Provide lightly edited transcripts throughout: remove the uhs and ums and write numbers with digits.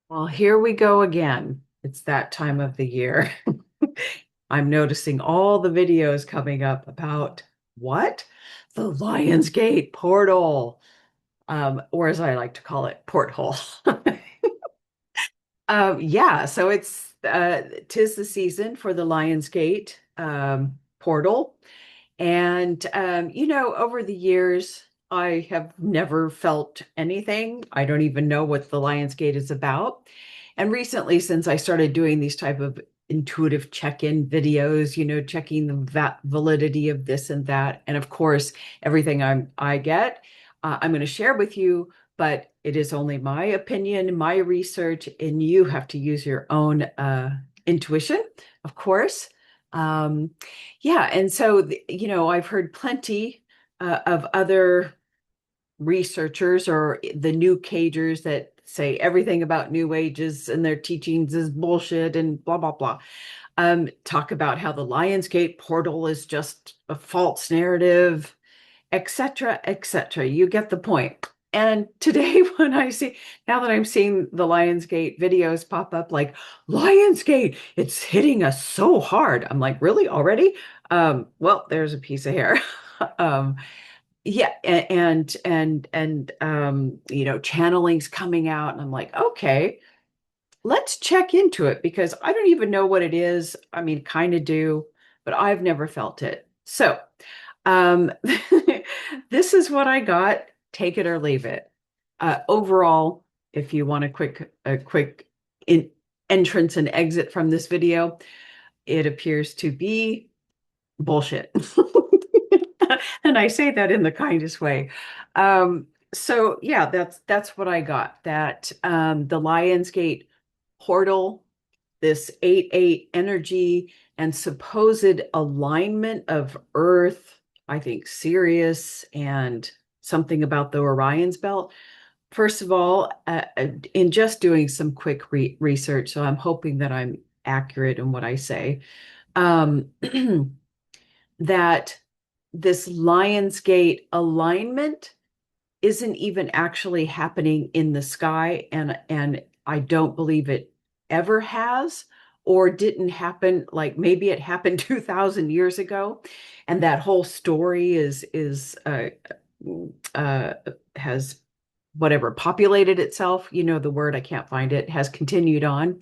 Well, here we go again. It's that time of the year. I'm noticing all the videos coming up about what? The Lionsgate portal, or as I like to call it, porthole. Yeah, so tis the season for the Lionsgate portal. And over the years, I have never felt anything. I don't even know what the Lionsgate is about. And recently, since I started doing these type of intuitive check-in videos, checking the validity of this and that, and of course, everything I get, I'm going to share with you, but it is only my opinion, my research, and you have to use your own intuition, of course. Um, yeah, and so I've heard plenty of other researchers or the new cagers that say everything about new ages and their teachings is bullshit and blah blah blah. Talk about how the Lionsgate portal is just a false narrative, etc., etc. You get the point. And today, now that I'm seeing the Lionsgate videos pop up, like Lionsgate, it's hitting us so hard. I'm like, really already? Well, there's a piece of hair. um, yeah, channeling's coming out, and I'm like, okay, let's check into it because I don't even know what it is. I mean, kind of do, but I've never felt it. So, um, this is what I got. Take it or leave it. Overall, if you want a quick in entrance and exit from this video, it appears to be bullshit. And I say that in the kindest way. So yeah, that's what I got. That the Lionsgate portal, this 8-8 energy and supposed alignment of Earth, I think Sirius and something about the Orion's belt. First of all, in just doing some quick research, so I'm hoping that I'm accurate in what I say. Um, that this Lionsgate alignment isn't even actually happening in the sky, and I don't believe it ever has or didn't happen. Like maybe it happened 2000 years ago, and that whole story is uh has whatever populated itself, the word, I can't find it, has continued on.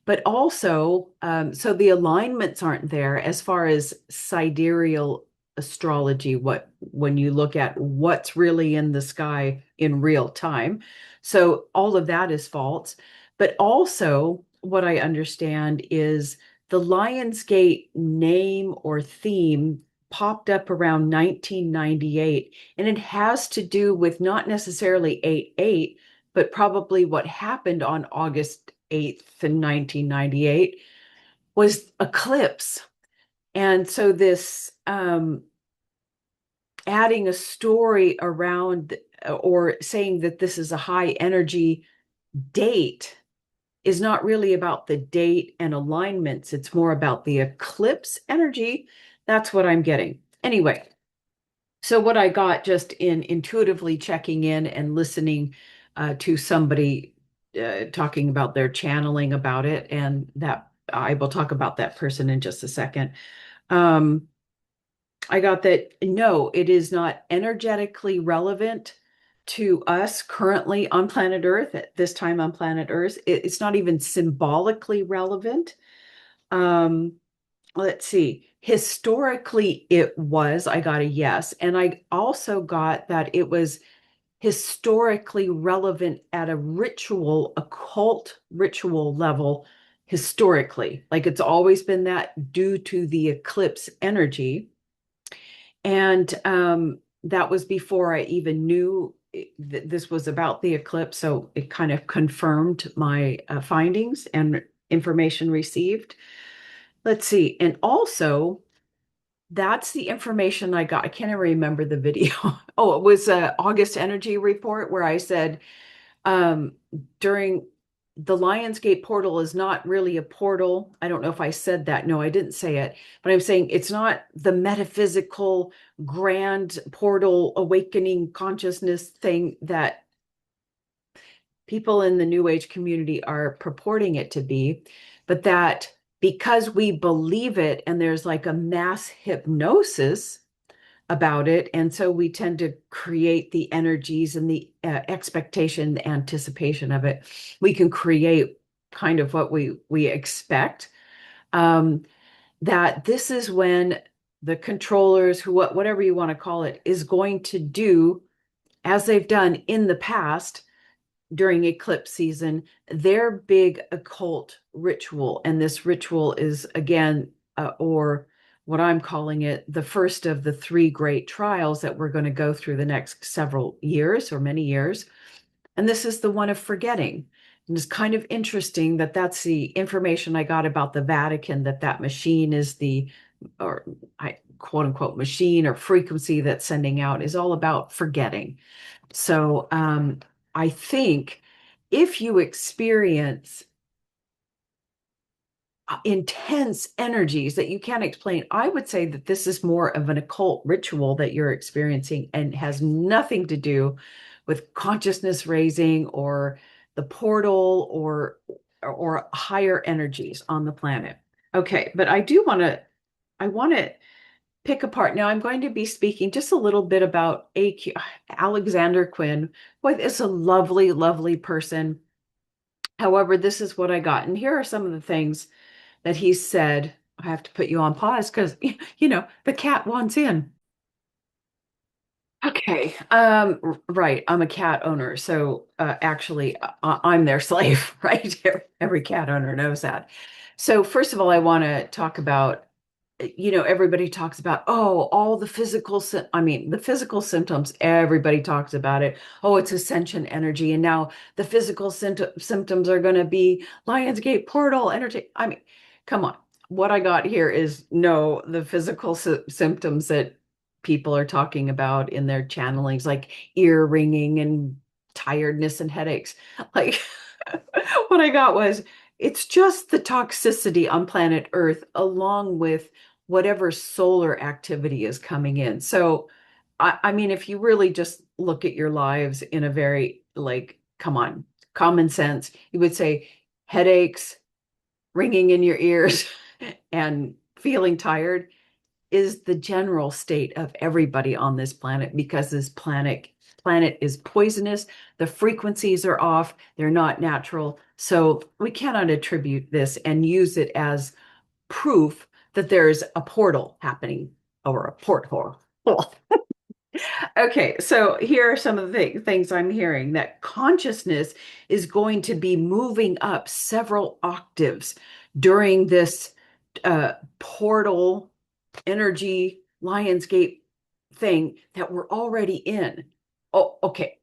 But also, so the alignments aren't there as far as sidereal astrology, when you look at what's really in the sky in real time. So all of that is false. But also, what I understand is the Lionsgate name or theme popped up around 1998, and it has to do with not necessarily 8-8, but probably what happened on August 8th in 1998 was eclipse. And so this adding a story around or saying that this is a high energy date is not really about the date and alignments. It's more about the eclipse energy. That's what I'm getting. Anyway, so what I got just in intuitively checking in and listening to somebody talking about their channeling about it, and that I will talk about that person in just a second. Um, I got that no, it is not energetically relevant to us currently on planet Earth at this time on planet Earth. It's not even symbolically relevant. Um, let's see. Historically, it was. I got a yes. And I also got that it was historically relevant at a ritual, occult ritual level, historically. Like it's always been that due to the eclipse energy. And that was before I even knew this was about the eclipse. So it kind of confirmed my findings and information received. Let's see. And also, that's the information I got. I can't even remember the video. Oh, it was a August energy report where I said um, during the Lionsgate portal is not really a portal. I don't know if I said that. No, I didn't say it, but I'm saying it's not the metaphysical grand portal awakening consciousness thing that people in the New Age community are purporting it to be, but that because we believe it and there's like a mass hypnosis about it, and so we tend to create the energies and the expectation, the anticipation of it. We can create kind of what we expect. Um, that this is when the controllers, who whatever you want to call it, is going to do as they've done in the past during eclipse season, their big occult ritual. And this ritual is, again, or what I'm calling it, the first of the three great trials that we're going to go through the next several years or many years. And this is the one of forgetting. And it's kind of interesting that that's the information I got about the Vatican, that that machine is the, or I quote unquote, machine or frequency that's sending out is all about forgetting. So I think if you experience intense energies that you can't explain, I would say that this is more of an occult ritual that you're experiencing and has nothing to do with consciousness raising or the portal or higher energies on the planet. Okay, but I want to pick apart. Now I'm going to be speaking just a little bit about AQ, Alexander Quinn, who is a lovely, lovely person. However, this is what I got. And here are some of the things that he said. I have to put you on pause because, the cat wants in. Okay. Right. I'm a cat owner. So actually, I'm their slave, right? Every cat owner knows that. So first of all, I want to talk about, everybody talks about, oh, all the the physical symptoms, everybody talks about it. Oh, it's ascension energy. And now the physical symptoms are going to be Lionsgate portal energy. I mean, come on. What I got here is no, the physical symptoms that people are talking about in their channelings, like ear ringing and tiredness and headaches. Like, what I got was it's just the toxicity on planet Earth, along with whatever solar activity is coming in. So, I mean, if you really just look at your lives in a very, like, come on, common sense, you would say headaches, ringing in your ears, and feeling tired is the general state of everybody on this planet, because this planet is poisonous. The frequencies are off. They're not natural. So we cannot attribute this and use it as proof that there's a portal happening or a porthole. Okay, so here are some of the things I'm hearing, that consciousness is going to be moving up several octaves during this portal energy Lionsgate thing that we're already in. Oh, okay.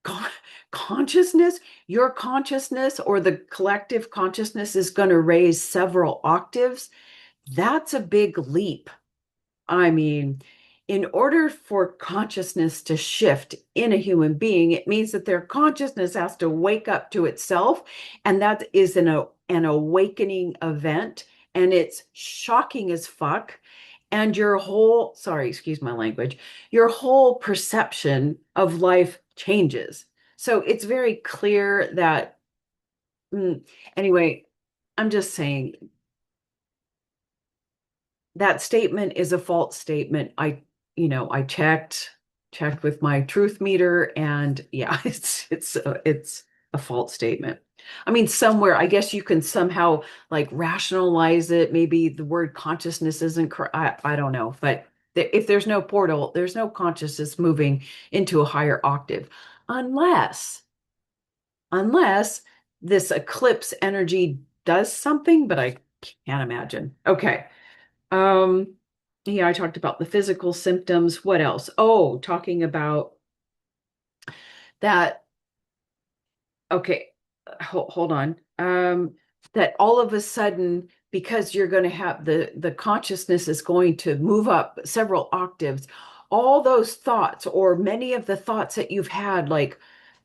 Con Consciousness, your consciousness or the collective consciousness is going to raise several octaves. That's a big leap. I mean, in order for consciousness to shift in a human being, it means that their consciousness has to wake up to itself. And that is an awakening event. And it's shocking as fuck. And your whole, sorry, excuse my language, your whole perception of life changes. So it's very clear that, mm, anyway, I'm just saying that statement is a false statement. I checked with my truth meter, and yeah, it's a false statement. I mean, somewhere, I guess you can somehow like rationalize it. Maybe the word consciousness isn't correct. I don't know, but if there's no portal, there's no consciousness moving into a higher octave, unless unless this eclipse energy does something, but I can't imagine. Okay. Um, yeah, I talked about the physical symptoms. What else? Oh, talking about that. Okay, hold on. That all of a sudden, because you're going to have the consciousness is going to move up several octaves, all those thoughts or many of the thoughts that you've had, like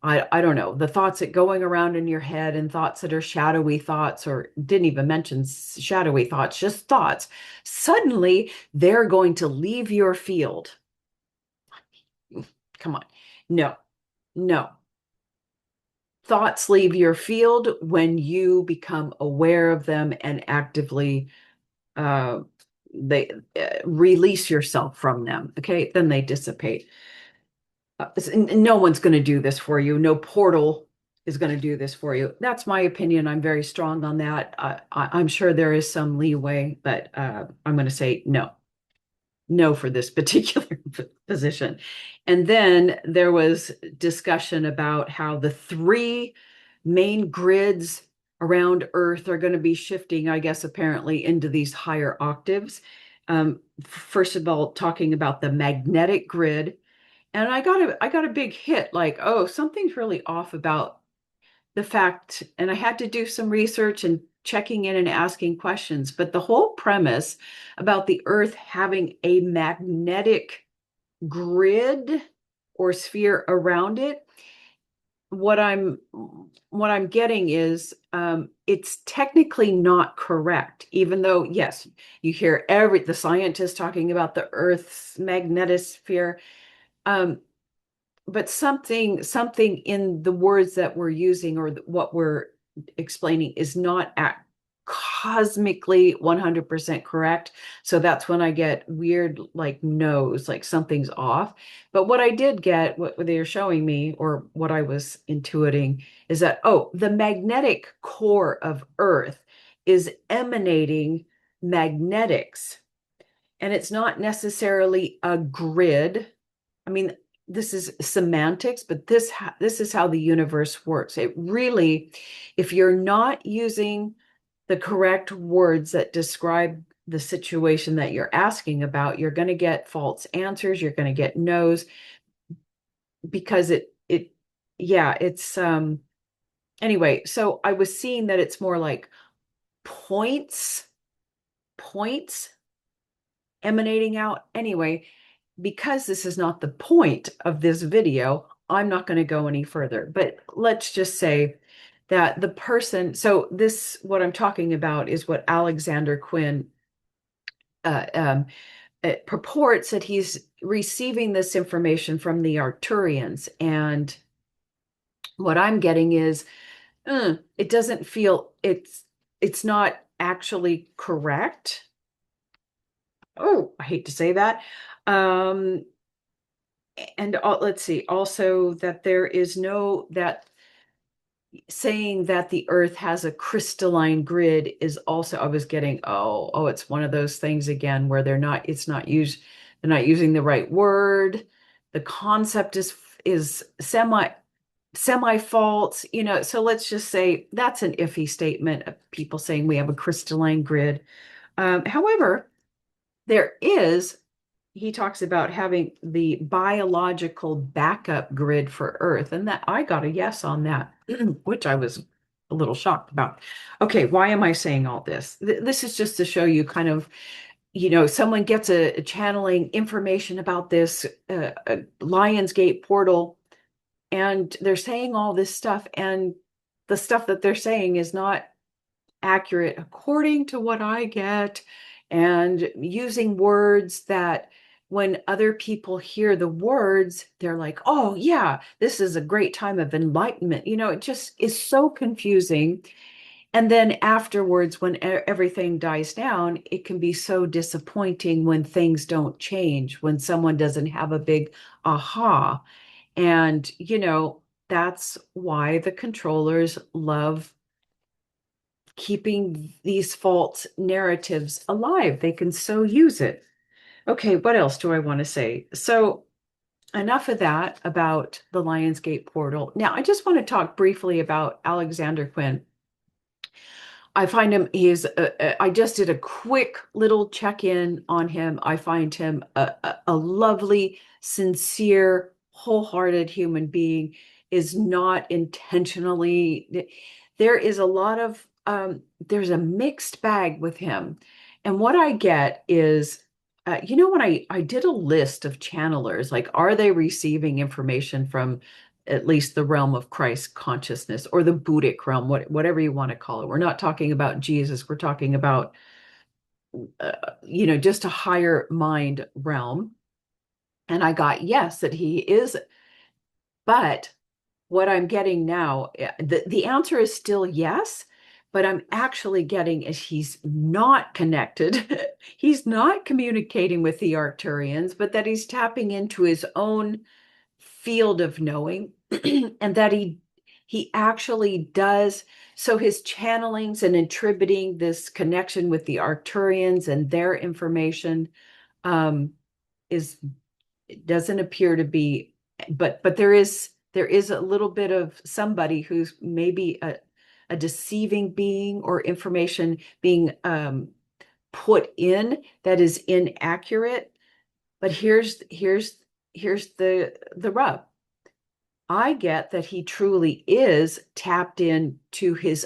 I don't know, the thoughts that going around in your head and thoughts that are shadowy thoughts, or didn't even mention shadowy thoughts, just thoughts, suddenly they're going to leave your field. Come on. No, no. thoughts leave your field when you become aware of them and actively uh, they release yourself from them. Okay, then they dissipate. No one's going to do this for you. No portal is going to do this for you. That's my opinion. I'm very strong on that. I'm sure there is some leeway, but I'm going to say no, no for this particular position. And then there was discussion about how the three main grids around Earth are going to be shifting, I guess, apparently into these higher octaves. First of all, talking about the magnetic grid, and I got a big hit, like, oh, something's really off about the fact, and I had to do some research and checking in and asking questions. But the whole premise about the Earth having a magnetic grid or sphere around it, what I'm what I'm getting is it's technically not correct, even though, yes, you hear the scientists talking about the Earth's magnetosphere. Um, but something in the words that we're using or what we're explaining is not cosmically 100% correct. So that's when I get weird, like no's, like something's off. But what I did get, what they were showing me, or what I was intuiting, is that, oh, the magnetic core of Earth is emanating magnetics, and it's not necessarily a grid. I mean, this is semantics, but this is how the universe works. It really, if you're not using the correct words that describe the situation that you're asking about, you're going to get false answers. You're going to get no's, because yeah, it's anyway. So I was seeing that it's more like points emanating out. Anyway, because this is not the point of this video, I'm not going to go any further. But let's just say that the person, so this, what I'm talking about is what Alexander Quinn uh, um, purports, that he's receiving this information from the Arcturians. And what I'm getting is, it doesn't feel, it's not actually correct. Oh, I hate to say that. Um, and let's see, also that there is no, that saying that the earth has a crystalline grid is also, I was getting, oh, it's one of those things again where they're not using the right word. The concept is semi false, so let's just say that's an iffy statement of people saying we have a crystalline grid. However, there is, he talks about having the biological backup grid for Earth, and that I got a yes on that, which I was a little shocked about. Okay, why am I saying all this? This is just to show you kind of, someone gets a channeling information about this Lionsgate portal, and they're saying all this stuff, and the stuff that they're saying is not accurate according to what I get, and using words that when other people hear the words, they're like, oh, yeah, this is a great time of enlightenment. It just is so confusing. And then afterwards, when everything dies down, it can be so disappointing when things don't change, when someone doesn't have a big aha. And, that's why the controllers love keeping these false narratives alive. They can so use it. Okay, what else do I want to say? So, enough of that about the Lionsgate portal. Now, I just want to talk briefly about Alexander Quinn. I find him, I just did a quick little check-in on him. I find him a lovely, sincere, wholehearted human being, is not intentionally, there is a lot of, there's a mixed bag with him. And what I get is, when I did a list of channelers, like, are they receiving information from at least the realm of Christ consciousness, or the Buddhic realm, whatever you want to call it. We're not talking about Jesus. We're talking about, just a higher mind realm. And I got yes, that he is, but what I'm getting now, the answer is still yes, but I'm actually getting is he's not connected. He's not communicating with the Arcturians, but that he's tapping into his own field of knowing and that he actually does. So his channelings and attributing this connection with the Arcturians and their information um, is it doesn't appear to be, but there is a little bit of somebody who's maybe a deceiving being or information being put in that is inaccurate. But here's the rub. I get that he truly is tapped in to his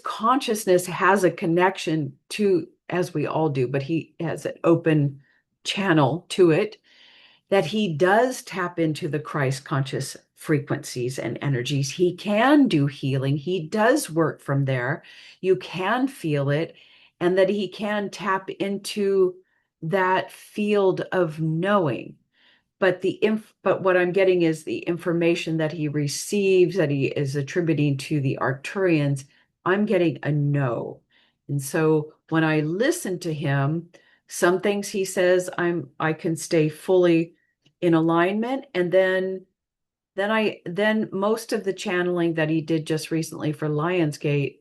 consciousness has a connection to, as we all do, but he has an open channel to it, that he does tap into the Christ conscious frequencies and energies. He can do healing. He does work from there. You can feel it, and that he can tap into that field of knowing. But what I'm getting is the information that he receives that he is attributing to the Arcturians. I'm getting a no. And so when I listen to him, some things he says I can stay fully in alignment. And then most of the channeling that he did just recently for Lionsgate,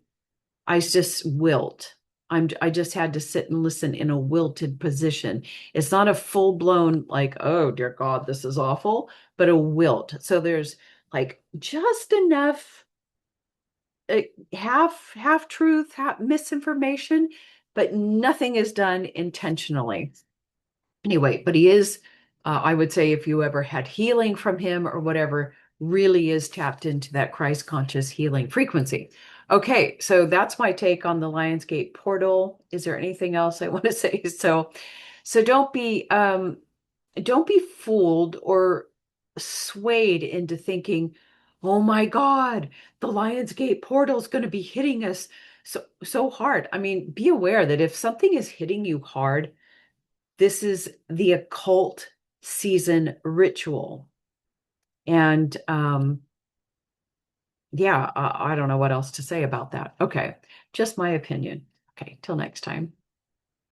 I just wilt. I just had to sit and listen in a wilted position. It's not a full-blown like, oh dear God, this is awful, but a wilt. So there's like just enough uh, half truth, half misinformation, but nothing is done intentionally. Anyway, but he is, I would say, if you ever had healing from him or whatever, really is tapped into that Christ conscious healing frequency. Okay, so that's my take on the Lionsgate portal. Is there anything else I want to say? So don't be fooled or swayed into thinking, oh my God, the Lionsgate portal is going to be hitting us so hard. I mean, be aware that if something is hitting you hard, this is the occult season ritual. And yeah, I don't know what else to say about that. Okay, just my opinion. Okay, till next time.